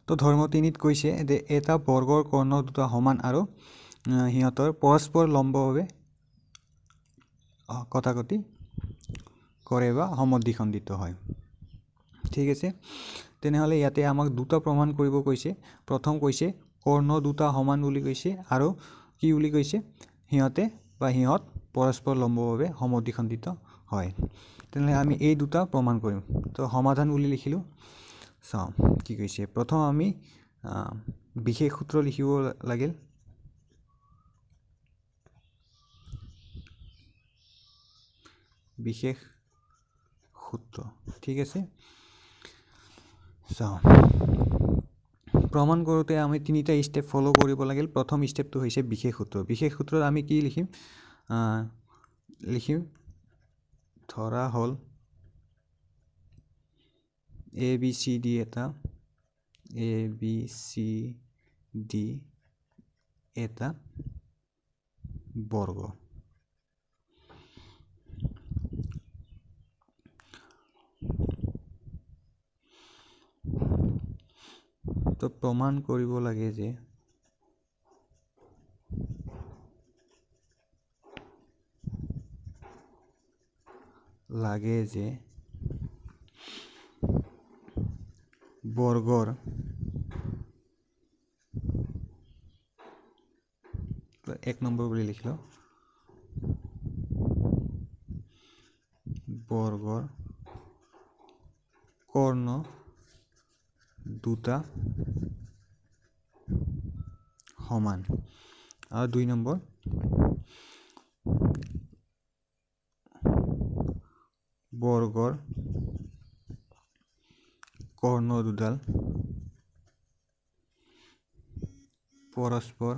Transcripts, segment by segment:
তো ধৰ্ম 3ত কৈছে যে এটা বৰ্গৰ কৰ্ণ দুটা সমান আৰু হিহঁতৰ পৰস্পৰ লম্বভাৱে কটাকটি কৰে বা সমদ্বিখণ্ডিত হয় ঠিক আছে তেনেহলে ইয়াতে আমাক দুটা প্ৰমাণ কৰিব কৈছে প্ৰথম কৈছে কৰ্ণ দুটা সমান বুলি কৈছে আৰু কি বুলি কৈছে হিহঁত পৰস্পৰ লম্বভাৱে সমদ্বিখণ্ডিত হয় তেনেহলে আমি এই দুটা প্ৰমাণ কৰিম তো সমাধান বুলি লিখিলো চাও কি কৈছে প্ৰথম আমি বিশেষ সূত্ৰ লিখিব লাগিল বিশেষ সূত্ৰ ঠিক আছে চাও প্ৰমাণ কৰোতে আমি তিনিটা স্টেপ ফলো কৰিব লাগিল প্ৰথম স্টেপটো হৈছে বিশেষ সূত্ৰত আমি কি লিখিম ধৰা হল a b c d এটা a b c d এটা বৰ্গ তো প্ৰমাণ কৰিব লাগে যে বৰ্গৰ তো 1 নম্বৰ বুলি লিখিলো বৰ্গৰ কৰ্ণ দুটা সমান আৰু 2 নম্বৰ বৰ্গৰ কৰ্ণ দুডাল পৰস্পৰ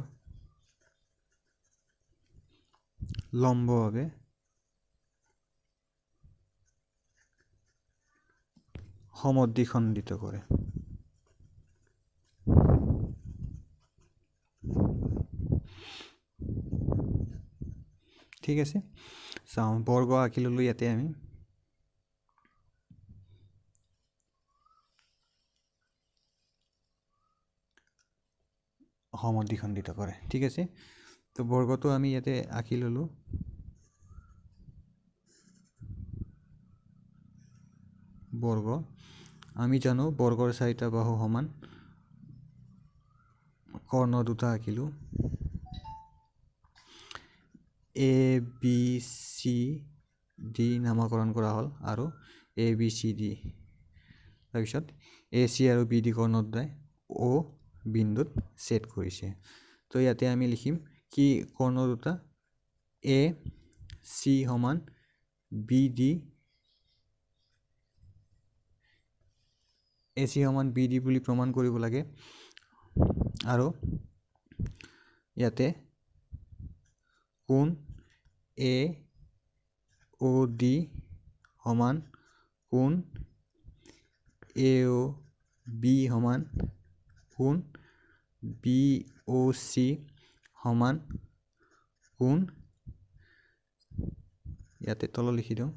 লম্বভাৱে সমদ্বিখণ্ডিত কৰে ঠিক আছে চাও বৰ্গ আঁকি ললো ইয়াতে আমি সমদ্বিখণ্ডিত কৰে ঠিক আছে তো বৰ্গটো আমি ইয়াতে আঁকি ললো বৰ্গ আমি জানো বৰ্গৰ চাৰিটা বাহু সমান কৰ্ণ দুটা আঁকিলো a b c d নামকৰণ কৰা হল আৰু a b c d তাৰপিছত a c আৰু b d কৰ্ণ দুটাই o বিন্দুত সেট কৰিছে তো ইয়াতে আমি লিখিম কি কৰ্ণ দুটা a c সমান b d a c সমান b d বুলি প্ৰমাণ কৰিব লাগে আৰু ইয়াতে কোণ a o d সমান কোণ a o b সমান কোণ b o c সমান কোণ ইয়াতে তল লিখি দিও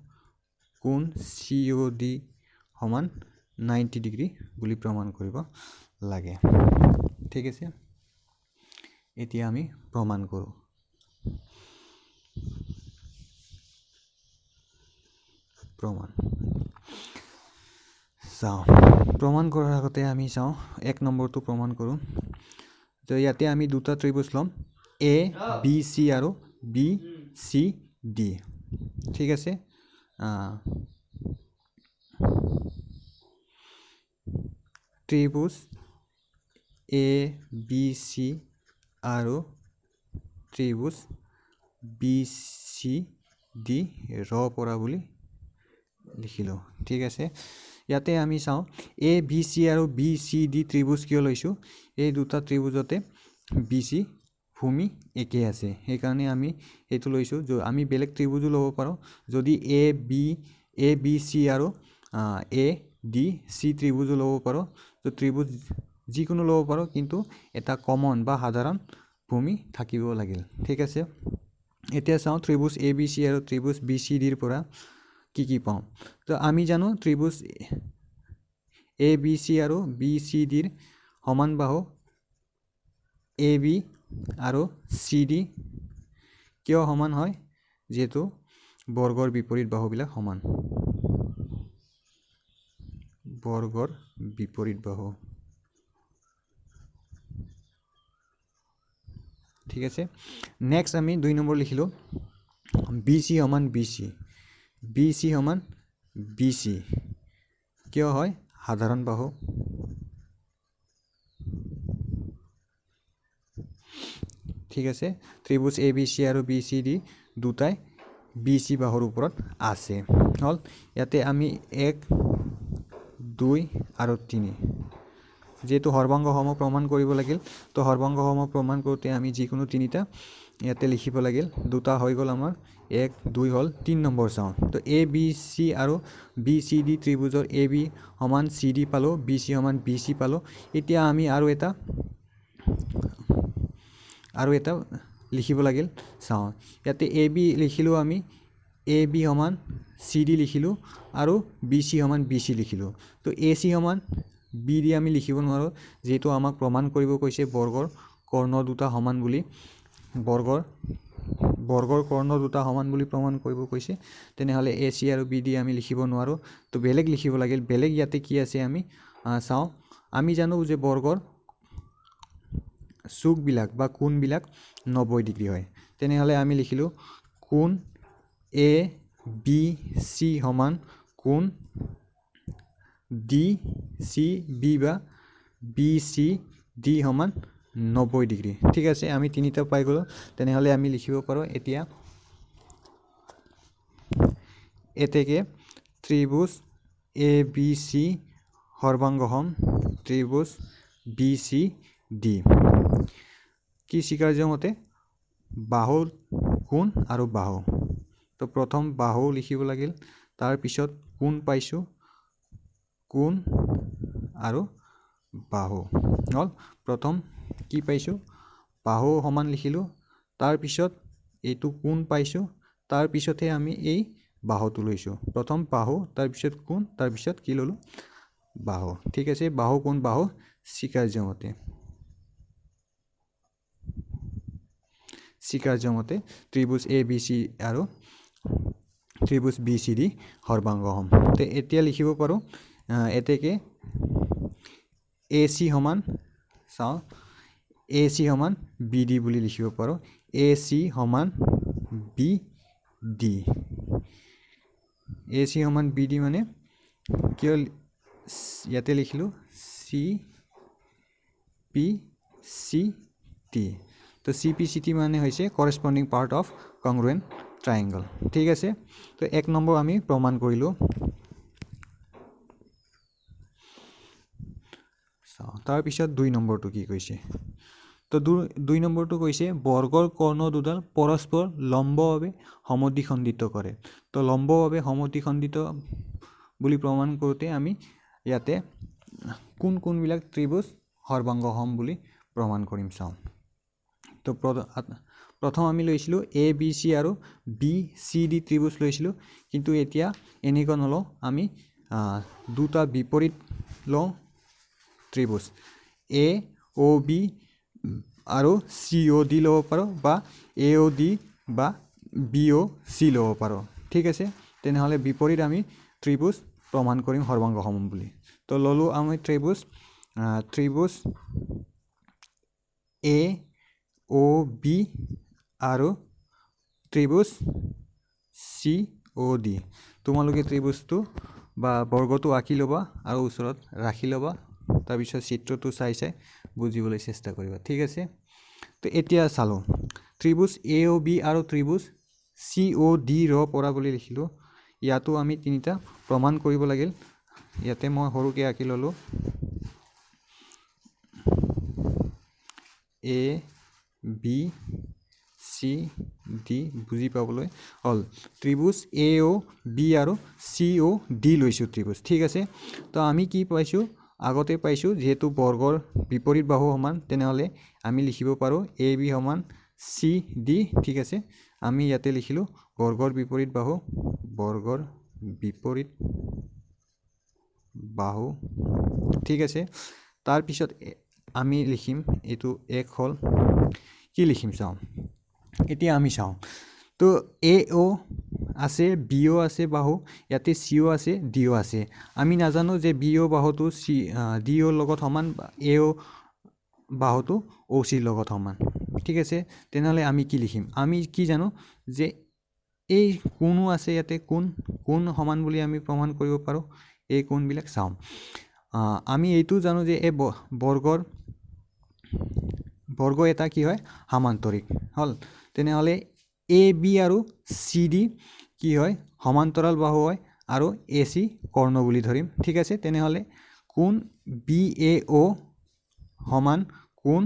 কোণ c o d সমান 90 ডিগ্ৰী বুলি প্ৰমাণ কৰিব লাগে ঠিক আছে এতিয়া আমি প্ৰমাণ কৰো প্ৰমাণ কৰাৰ আগতে আমি চাও 1 নম্বৰটো প্ৰমাণ কৰো তো ইয়াতে আমি দুটা ত্ৰিভুজ লম a b c আৰু b c d ঠিক আছে ত্ৰিভুজ a b c আৰু ত্ৰিভুজ b c d ৰ পৰা বুলি লিখিলো ঠিক আছে ইয়াতে আমি চাও a b c আৰু b c d ত্ৰিভুজ কিয় লৈছো এই দুটা ত্ৰিভুজতে b c ভূমি একে আছে এই কাৰণে আমি এটো লৈছো যে আমি বেলেগ ত্ৰিভুজ লব পাৰো যদি a b c আৰু a d c ত্ৰিভুজ লব পাৰো তো ত্ৰিভুজ যিকোনো লব পাৰো কিন্তু এটা কমন বা সাধাৰণ ভূমি থাকিব লাগিল ঠিক আছে এতিয়া চাও ত্ৰিভুজ a b c আৰু ত্ৰিভুজ b c d ৰ পৰা কি পাও তো আমি জানো ত্ৰিভুজ a b c আৰু b c d ৰ সমান বাহু AB আৰু CD কিয় সমান হয় যেহেতু বৰ্গৰ বিপৰীত বাহুবিলাক সমান বৰ্গৰ বিপৰীত বাহু ঠিক আছে নেক্সট আমি 2 নম্বৰ লিখিলো BC সমান BC সমান BC কিয় হয় সাধাৰণ বাহু ঠিক আছে ত্ৰিভুজ ABC আৰু BCD দুটাই BC বাহুৰ ওপৰত আছে হল ইয়াতে আমি 1 2 আৰু 3 যেহেতু হৰভঙ্গ সম প্ৰমাণ কৰিব লাগিল তো হৰভঙ্গ সম প্ৰমাণ কৰোতে আমি যিকোনো তিনিটা ইয়াতে লিখিব লাগিল দুটা হৈ গল আমাৰ 1 2 হল 3 নম্বৰ চাও তো ABC আৰু BCD ত্ৰিভুজৰ AB সমান CD পালো BC সমান BC পালো এতিয়া আমি আৰু এটা লিখিব লাগিল চাও ইয়াতে AB লিখিলো আমি AB সমান CD লিখিলো আৰু BC সমান BC লিখিলো তো AC সমান BD আমি লিখিব নোৱাৰো যেটো আমাক প্ৰমাণ কৰিব কৈছে বৰ্গৰ কৰ্ণ দুটা সমান বুলি বৰ্গৰ কৰ্ণ দুটা সমান বুলি প্ৰমাণ কৰিব কৈছে তেনেহলে AC আৰু BD আমি লিখিব নোৱাৰো তো বেলেগ লিখিব লাগিল বেলেগ ইয়াতে কি আছে আমি চাও আমি জানো যে বৰ্গৰ সুক বিলাক বা কোণ বিলাক 90 ডিগ্ৰী হয় তেনেহলে আমি লিখিলো কোণ ABC সমান কোণ DCB বা BCD সমান 90 ডিগ্ৰী ঠিক আছে আমি তিনিটা পাই গলো তেনেহলে আমি লিখিব পাৰো এতিয়া এতেকে ত্ৰিভুজ ABC হৰভঙ্গ সম ত্ৰিভুজ BCD কি স্বীকাৰ্য মতে বাহু কোণ আৰু বাহু তো প্ৰথম বাহু লিখিব লাগিল তাৰ পিছত কোণ পাইছো কোণ আৰু বাহু হল প্ৰথম কি পাইছো বাহু সমান লিখিলো তাৰ পিছত এইটো কোণ পাইছো তাৰ পিছতে আমি এই বাহুটো লৈছো প্ৰথম বাহু তাৰ পিছত কোণ তাৰ পিছত কি ললো বাহু ঠিক আছে বাহু কোণ বাহু স্বীকাৰ্য মতে ত্ৰিভুজ ABC আৰু ত্ৰিভুজ BCD হৰভঙ্গ সম তে এতিয়া লিখিব পাৰো এতেকে AC সমান চাও AC সমান BD বুলি লিখিব পাৰো AC সমান BD AC সমান BD মানে কিয় ইয়াতে লিখিলো CPCT তো CPCT মানে হৈছে corresponding part of congruent triangle ঠিক আছে তো 1 নম্বৰ আমি প্ৰমাণ কৰিলো তাৰ পিছত 2 নম্বৰটো কি কৈছে তো 2 নম্বৰটো কৈছে বৰ্গৰ কৰ্ণ দুডাল পৰস্পৰ লম্বভাৱে সমদ্বিখণ্ডিত কৰে তো লম্বভাৱে সমদ্বিখণ্ডিত বুলি প্ৰমাণ কৰোতে আমি ইয়াতে কোন বিলাক ত্ৰিভুজ হৰভঙ্গ সম বুলি প্ৰমাণ কৰিম চাও তো প্ৰথম আমি লৈছিলো ABC আৰু BCD ত্ৰিভুজ লৈছিলো কিন্তু এতিয়া এনেকুৱা নলো আমি দুটা বিপৰীত লওঁ ত্ৰিভুজ AOB আৰু COD লব পাৰো বা AOD বা BOC লব পাৰো ঠিক আছে তেনেহলে বিপৰীত আমি ত্ৰিভুজ প্ৰমাণ কৰিম হৰভঙ্গ সম বুলি তো ললো আমি ত্ৰিভুজ AOB আৰু ত্ৰিভুজ COD তোমালোকে ত্ৰিভুজটো বা বৰ্গটো আঁকি লবা আৰু ওচৰত ৰাখি লবা তাৰ পিছত চিত্ৰটো চাই বুজিবলৈ চেষ্টা কৰিবা ঠিক আছে তো এতিয়া চালো ত্ৰিভুজ AOB আৰু ত্ৰিভুজ COD ৰ পৰা বুলি লিখিলো ইয়াতো আমি তিনিটা প্ৰমাণ কৰিব লাগিল ইয়াতে মই হৰুকে আঁকি ললো ABCD বুজি পাবলৈ হল ত্ৰিভুজ AOB আৰু COD লৈছো ত্ৰিভুজ ঠিক আছে তো আমি কি পাইছো আগতে পাইছো যেহেতু বৰ্গৰ বিপৰীত বাহু সমান তেনেহলে আমি লিখিব পাৰো AB সমান CD ঠিক আছে আমি ইয়াতে লিখিলো বৰ্গৰ বিপৰীত বাহু ঠিক আছে তাৰ পিছত আমি লিখিম এইটো এক হল কি লিখিম চাওঁ এতিয়া আমি চাওঁ তো এ ও আছে বি ও আছে বাহু ইয়াতে চি ও আছে ডি ও আছে আমি নাজানো যে বি ও বাহুটো চি ডি ও লগত সমান এ ও বাহুটো ও চিৰ লগত সমান ঠিক আছে তেনেহ'লে আমি কি লিখিম আমি কি জানো যে এই কোণো আছে ইয়াতে কোণ সমান বুলি আমি প্ৰমাণ কৰিব পাৰো এই কোণবিলাক চাওঁ আমি এইটো জানো যে এই বৰ্গ এটা কি হয় সমান্তৰিক হল তেনেহ'লে এ বি আৰু চি ডি কি হয় সমান্তৰাল বাহু হয় আৰু এ চি কৰ্ণ বুলি ধৰিম ঠিক আছে তেনেহ'লে কোণ বি এ ও সমান কোণ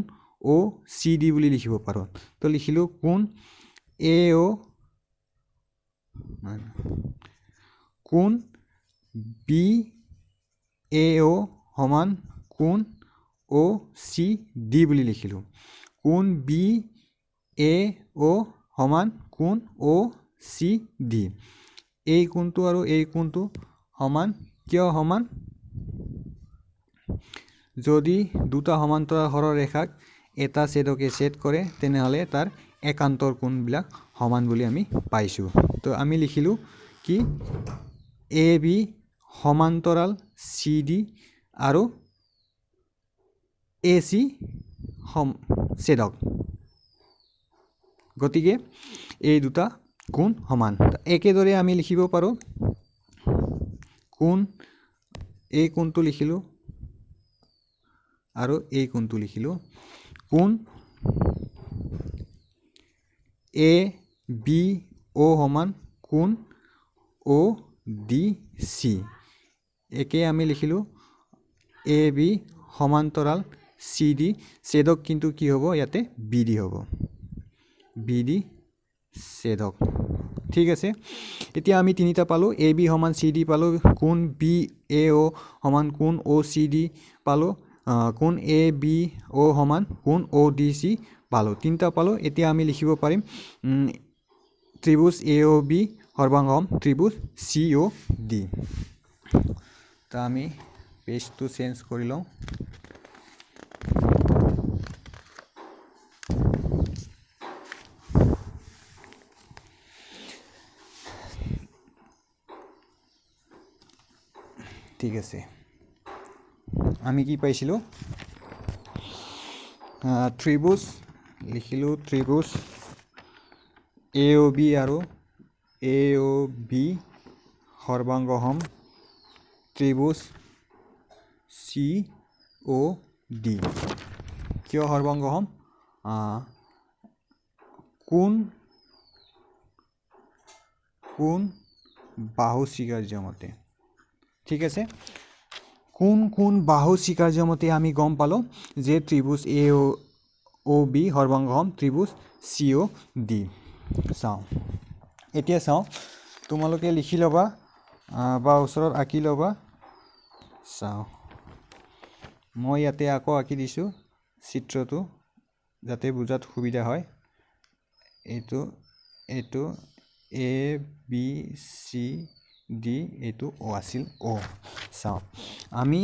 ও চি ডি বুলি লিখিব পাৰো তো লিখিলো কোণ এ ও কোণ বি এ ও সমান কোণ ও চি ডি বুলি লিখিলো কোণ বি এ ও সমান কোণ ও চি ডি এই কোণটো আৰু এই কোণটো সমান কিয় সমান যদি দুটা সমান্তৰাল সৰলৰেখাক এটা ছেদকে ছেদ কৰে তেনেহ'লে তাৰ একান্তৰ কোণবিলাক সমান বুলি আমি পাইছো তো আমি লিখিলো কি এ বি সমান্তৰাল চি ডি আৰু এ চি ছেদক গতিকে এই দুটা কোণ সমান একেদৰে আমি লিখিব পাৰো কোণ এই কোণটো লিখিলো আৰু এই কোণটো লিখিলো কোণ এ বি ও সমান কোণ ও ডি চি একে আমি লিখিলো এ বি সমান্তৰাল চি ডি ছেদক কিন্তু কি হ'ব ইয়াতে বি ডি হ'ব বি ডি ছেদক ঠিক আছে এতিয়া আমি তিনিটা পালো এ বি সমান চি ডি পালো কোণ বি এ ও সমান কোণ ও চি ডি পালো কোণ এ বি ও সমান কোণ ও ডি চি পালো তিনিটা পালো এতিয়া আমি লিখিব পাৰিম ত্ৰিভুজ এ ও বি সৰ্বাংগ ত্ৰিভুজ চি ও ডি তা আমি পেজটো চেঞ্জ কৰি লওঁ ঠিক আছে আমি কি পাইছিলো ত্ৰিভুজ লিখিলো ত্ৰিভুজ এ ও বি আৰু এ ও বি সৰ্বাংগসম ত্ৰিভুজ চি ও ডি কিয় সৰ্বাংগসম কোন বাহু স্বীকাৰ্য মতে ঠিক আছে কোন বাহু স্বীকাৰ্য মতে আমি গম পালো যে ত্ৰিভুজ এ ও বি সৰ্বাংগসম ত্ৰিভুজ চি ও ডি চাওঁ এতিয়া চাওঁ তোমালোকে লিখি ল'বা বা ওচৰত আঁকি ল'বা চাওঁ মই ইয়াতে আকৌ আঁকি দিছো চিত্ৰটো যাতে বুজাত সুবিধা হয় এইটো এ বি চি ডি এইটো ও আছিল ও চাওঁ আমি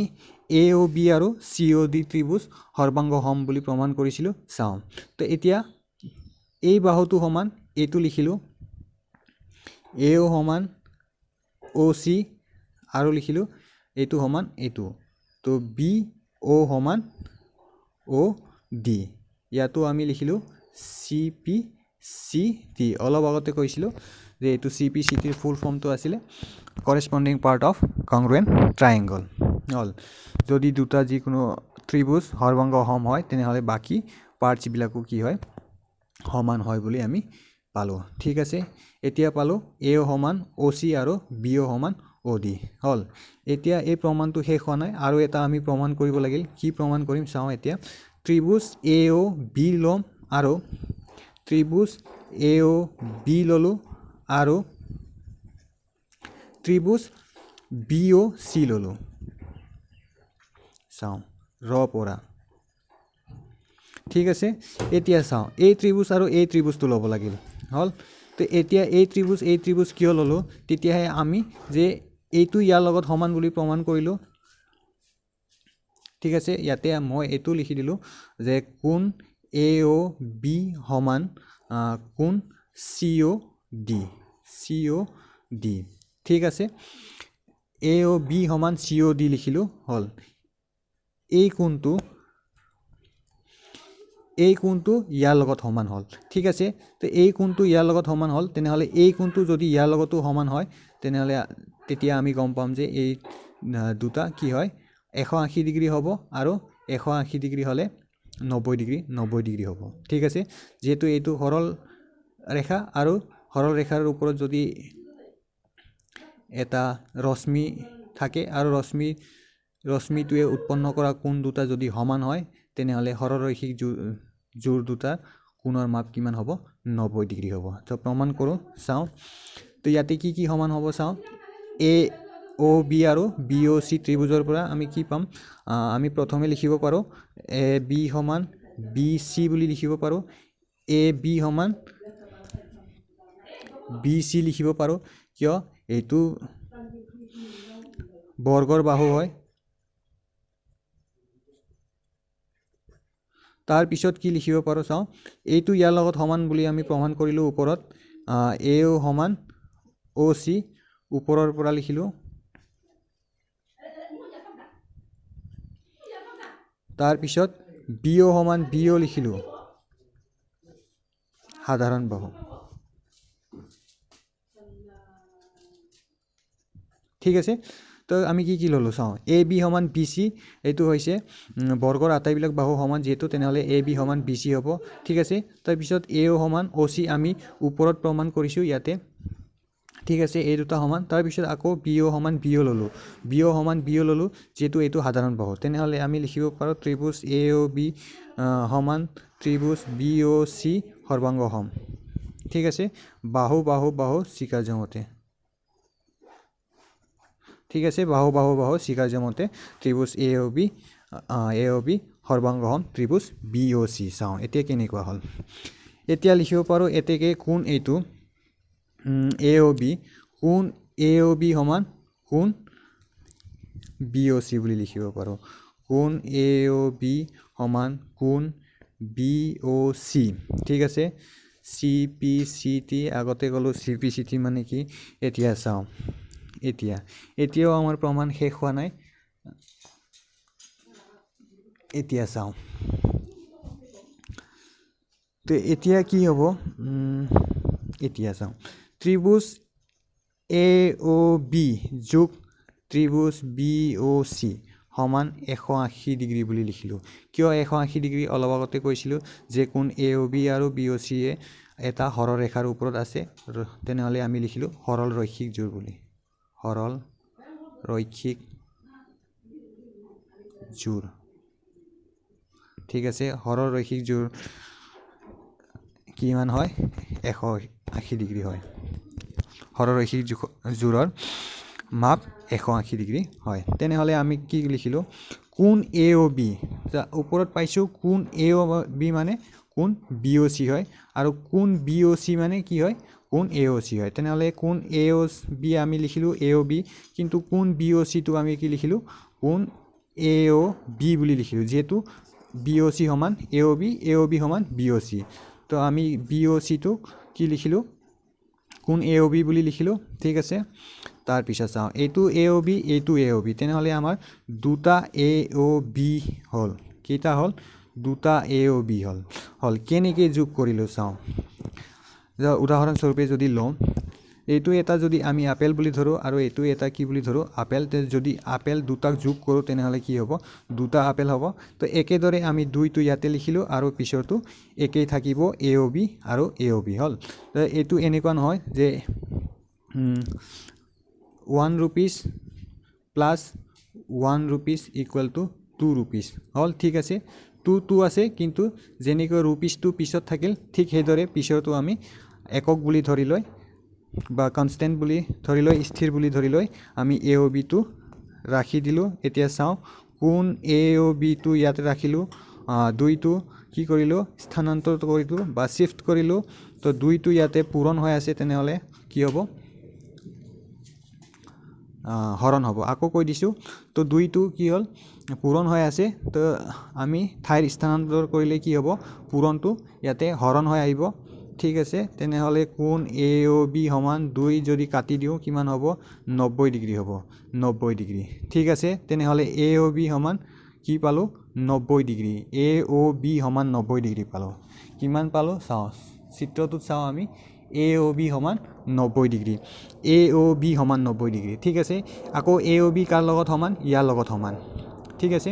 এ ও বি আৰু চি ও ডি ত্ৰিভুজ সৰ্বাংগসম বুলি প্ৰমাণ কৰিছিলো চাওঁ তো এতিয়া এই বাহুটো সমান এইটো লিখিলো এ ও সমান ও চি আৰু লিখিলো এইটো সমান এইটো তো বি ও সমান ও ডি ইয়াতো আমি লিখিলো চি পি চি ডি অলপ আগতে কৈছিলো যে এইটো চি পি চি ডিৰ ফুল ফৰ্মটো আছিলে কৰেছপণ্ডিং পাৰ্ট অফ কংগ্ৰুৱেণ্ট ট্ৰায়েংগল হল যদি দুটা যিকোনো ত্ৰিভুজ সৰ্বাংগসম হয় তেনেহ'লে বাকী পাৰ্টছবিলাকো কি হয় সমান হয় বুলি আমি পালো ঠিক আছে এতিয়া পালো এ ও সমান ও চি আৰু বি ও সমান ও ডি হল এতিয়া এই প্ৰমাণটো শেষ হোৱা নাই আৰু এটা আমি প্ৰমাণ কৰিব লাগিল কি প্ৰমাণ কৰিম চাওঁ এতিয়া ত্ৰিভুজ এ ও বি ল'ম আৰু ত্ৰিভুজ এ ও বি ল'লো আৰু ত্ৰিভুজ বি ও চি ল'লো চাওঁ ৰ পৰা ঠিক আছে এতিয়া চাওঁ এই ত্ৰিভুজ আৰু এই ত্ৰিভুজটো ল'ব লাগিল হল তো এতিয়া এই ত্ৰিভুজ কিয় ল'লো তেতিয়াহে আমি যে এইটো ইয়াৰ লগত সমান বুলি প্ৰমাণ কৰিলো ঠিক আছে ইয়াতে মই এটো লিখি দিলো যে কোণ AOB সমান কোণ COD ঠিক আছে AOB সমান COD লিখিলো হল এই কোণটো ইয়াৰ লগত সমান হল ঠিক আছে তো এই কোণটো ইয়াৰ লগত সমান হল তেনেহলে এই কোণটো যদি ইয়াৰ লগতো সমান হয় তেনেহলে তেতিয়া আমি গম পাম যে এই দুটা কি হয় 180 ডিগ্ৰী হ'ব আৰু 180 ডিগ্ৰী হলে 90 ডিগ্ৰী হ'ব ঠিক আছে যেহেতু এইটো সৰল ৰেখা আৰু সৰল ৰেখাৰ ওপৰত যদি এটা ৰশ্মি থাকে আৰু ৰশ্মিটোৱে উৎপন্ন কৰা কোণ দুটা যদি সমান হয় তেনেহলে সৰলৰৈখিক জোৰ দুটা কোণৰ মাপ কিমান হ'ব 90 ডিগ্ৰী হ'ব তো প্ৰমাণ কৰো চাও তো ইয়াতে কি সমান হ'ব চাও AOB আৰু BOC ত্ৰিভুজৰ পৰা আমি কি পাম আমি প্ৰথমে লিখিব পাৰো AB সমান BC বুলি লিখিব পাৰো AB সমান BC লিখিব পাৰো কিয় এইটো বৰ্গৰ বাহু হয় তাৰ পিছত কি লিখিব পাৰো চাও এইটো ইয়াৰ লগত সমান বুলি আমি প্ৰমাণ কৰিলো ওপৰত AO সমান OC ওপৰৰ পৰা লিখিলো তাৰ পিছত BO সমান BO লিখিলো সাধাৰণ বাহু ঠিক আছে তো আমি কি ললো চাও AB সমান BC এইটো হৈছে বৰ্গৰ আটাইবিলাক বাহু সমান যেহেতু তেনেহলে AB সমান BC হ'ব ঠিক আছে তাৰ পিছত AO সমান OC আমি ওপৰত প্ৰমাণ কৰিছো ইয়াতে ঠিক আছে এই দুটা সমান তাৰ পিছত আকৌ BO সমান BO ললো BO সমান BO ললো যেহেতু এইটো সাধাৰণ বাহু তেনেহলে আমি লিখিব পাৰো ত্ৰিভুজ AOB সমান ত্ৰিভুজ BOC সৰ্বাংগ সম ঠিক আছে বাহু শিকাৰ্য মতে ঠিক আছে বাহু শিকাৰ্য মতে ত্ৰিভুজ AOB সৰ্বাংগ সম ত্ৰিভুজ BOC চাও এতিয়া কেনেকুৱা হল এতিয়া লিখিব পাৰো এতেকে কোণ এইটো AOB কোণ AOB সমান কোণ BOC বুলি লিখিব পাৰো কোণ AOB সমান কোণ BOC ঠিক আছে CPCT আগতে গলো CPCT মানে কি এতিয়া চাও এতিয়াও আমাৰ প্ৰমাণ শেষ হোৱা নাই এতিয়া চাও তো এতিয়া কি হ'ব এতিয়া চাও ত্ৰিভুজ AOB যোগ ত্ৰিভুজ BOC সমান 180 ডিগ্ৰী বুলি লিখিলো কিয় 180 ডিগ্ৰী অলপ আগতে কৈছিলো যে কোণ AOB আৰু BOC এটা সৰল ৰেখাৰ ওপৰত আছে তেনেহলে আমি লিখিলো সৰল ৰৈখিক জোৰ বুলি সৰল ৰৈখিক জোৰ ঠিক আছে সৰল ৰৈখিক জোৰ কিমান হয় 180 ডিগ্ৰী হয় সৰল ৰৈখিক জোৰৰ মাপ 180 ডিগ্ৰী হয় তেনেহলে আমি কি লিখিলো কোণ AOB ওপৰত পাইছো কোণ AOB মানে কোণ BOC হয় আৰু কোণ BOC মানে কি হয় কোণ AOC হয় তেনেহলে কোণ AOB আমি লিখিলো AOB কিন্তু কোণ BOC টো আমি কি লিখিলো কোণ AOB বুলি লিখিলো যেহেতু BOC সমান AOB সমান BOC তো আমি BOC টো কি লিখিলো কোণ AOB বুলি লিখিলো ঠিক আছে তাৰ পিছত চাও এইটো AOB তেনেহলে আমাৰ দুটা AOB হল কিটা হল দুটা AOB হল কেনেকৈ যোগ কৰিলো চাও উদাহৰণ স্বৰূপে যদি লওঁ এইটো এটা যদি আমি আপেল বুলি ধৰো আৰু এইটো এটা কি বুলি ধৰো আপেল যদি আপেল দুটাক যোগ কৰো তেনেহলে কি হ'ব দুটা আপেল হ'ব তো একেদৰে আমি দুইটো ইয়াতে লিখিলো আৰু পিছৰটো একেই থাকিব AOB আৰু AOB হল এইটো এনেকুৱা নহয় যে 1 rupees plus 1 rupees equal to 2 rupees হল ঠিক আছে 2 আছে কিন্তু যেনেকৈ rupees টো পিছত থাকিল ঠিক হেদৰে পিছৰটো আমি একক বুলি ধৰি লৈ বা কনস্ট্যান্ট বুলি ধৰি লৈ স্থিৰ বুলি ধৰি লৈ আমি AOB টো ৰাখি দিলো এতিয়া চাও কোণ AOB টো ইয়াতে ৰাখিলো দুইটো কি কৰিলো স্থানান্তৰিত কৰিলো বা শিফট কৰিলো তো দুইটো ইয়াতে পূৰণ হৈ আছে তেনেহলে কি হ'ব হৰণ হ'ব আকৌ কৈ দিছো তো দুইটো কি হল পূৰণ হৈ আছে তো আমি ঠাইৰ স্থানান্তৰ কৰিলে কি হ'ব পূৰণটো ইয়াতে হৰণ হৈ আহিব ঠিক আছে তেনেহ'লে কোণ AOB সমান 2 যদি কাটি দিওঁ কিমান হ'ব 90 ডিগ্ৰী হ'ব 90 ডিগ্ৰী ঠিক আছে তেনেহ'লে AOB সমান কি পালোঁ 90 ডিগ্ৰী AOB সমান 90 ডিগ্ৰী পালোঁ কিমান পালোঁ চাওঁ চিত্ৰটোত চাওঁ আমি AOB সমান 90 ডিগ্ৰী AOB সমান 90 ডিগ্ৰী ঠিক আছে আকৌ AOB কাৰ লগত সমান ইয়াৰ লগত সমান ঠিক আছে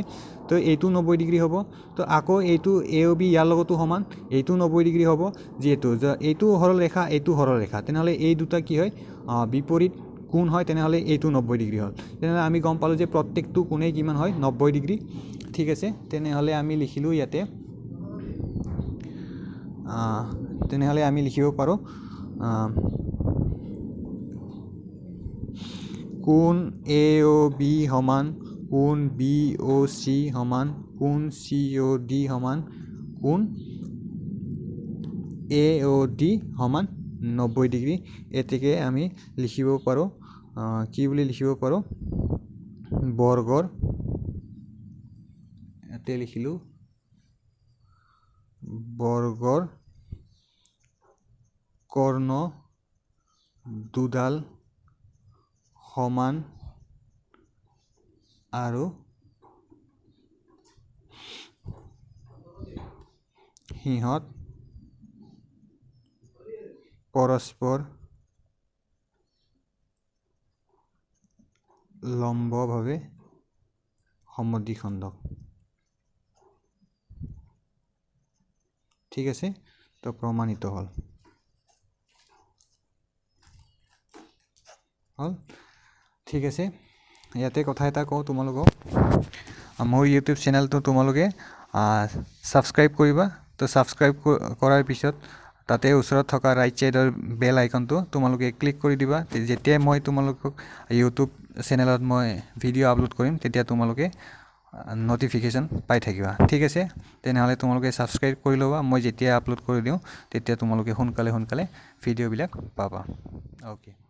তো এইটো 90 ডিগ্ৰী হ'ব তো আকৌ এইটো AOB ইয়াৰ লগতো সমান এইটো 90 ডিগ্ৰী হ'ব যেহেতু এইটো সৰল ৰেখা তেনেহ'লে এই দুটা কি হয় বিপৰীত কোণ হয় তেনেহ'লে এইটো 90 ডিগ্ৰী হ'ল তেনেহ'লে আমি গম পালোঁ যে প্ৰত্যেকটো কোণে কিমান হয় 90 ডিগ্ৰী ঠিক আছে তেনেহ'লে আমি লিখিলোঁ ইয়াতে তেনেহ'লে আমি লিখিব পাৰোঁ কোণ AOB সমান কোণ BOC সমান কোণ COD সমান কোণ AOD সমান 90 ডিগ্ৰী এতেকে আমি লিখিব পাৰোঁ কি বুলি লিখিব পাৰোঁ বৰ্গৰ এতে লিখিলোঁ বৰ্গৰ কৰ্ণ দুডাল সমান আৰু সিহঁত পৰস্পৰ লম্বভাৱে সমদ্বিখণ্ডক ঠিক আছে তো প্ৰমাণিত হ'ল ঠিক আছে ইয়াতে কথা এটা কওঁ তোমালোকক মোৰ ইউটিউব চেনেলটো তোমালোকে ছাবস্ক্ৰাইব কৰিবা তো ছাবস্ক্ৰাইব কৰাৰ পিছত তাতে ওচৰত থকা ৰাইট সাইডৰ বেল আইকনটো তোমালোকে ক্লিক কৰি দিবা যেতিয়া মই তোমালোকক ইউটিউব চেনেলত মই ভিডিঅ' আপলোড কৰিম তেতিয়া তোমালোকে নটিফিকেশ্যন পাই থাকিবা ঠিক আছে তেনেহ'লে তোমালোকে ছাবস্ক্ৰাইব কৰি ল'বা মই যেতিয়া আপলোড কৰি দিওঁ তেতিয়া তোমালোকে সোনকালে ভিডিঅ'বিলাক পাবা অ'কে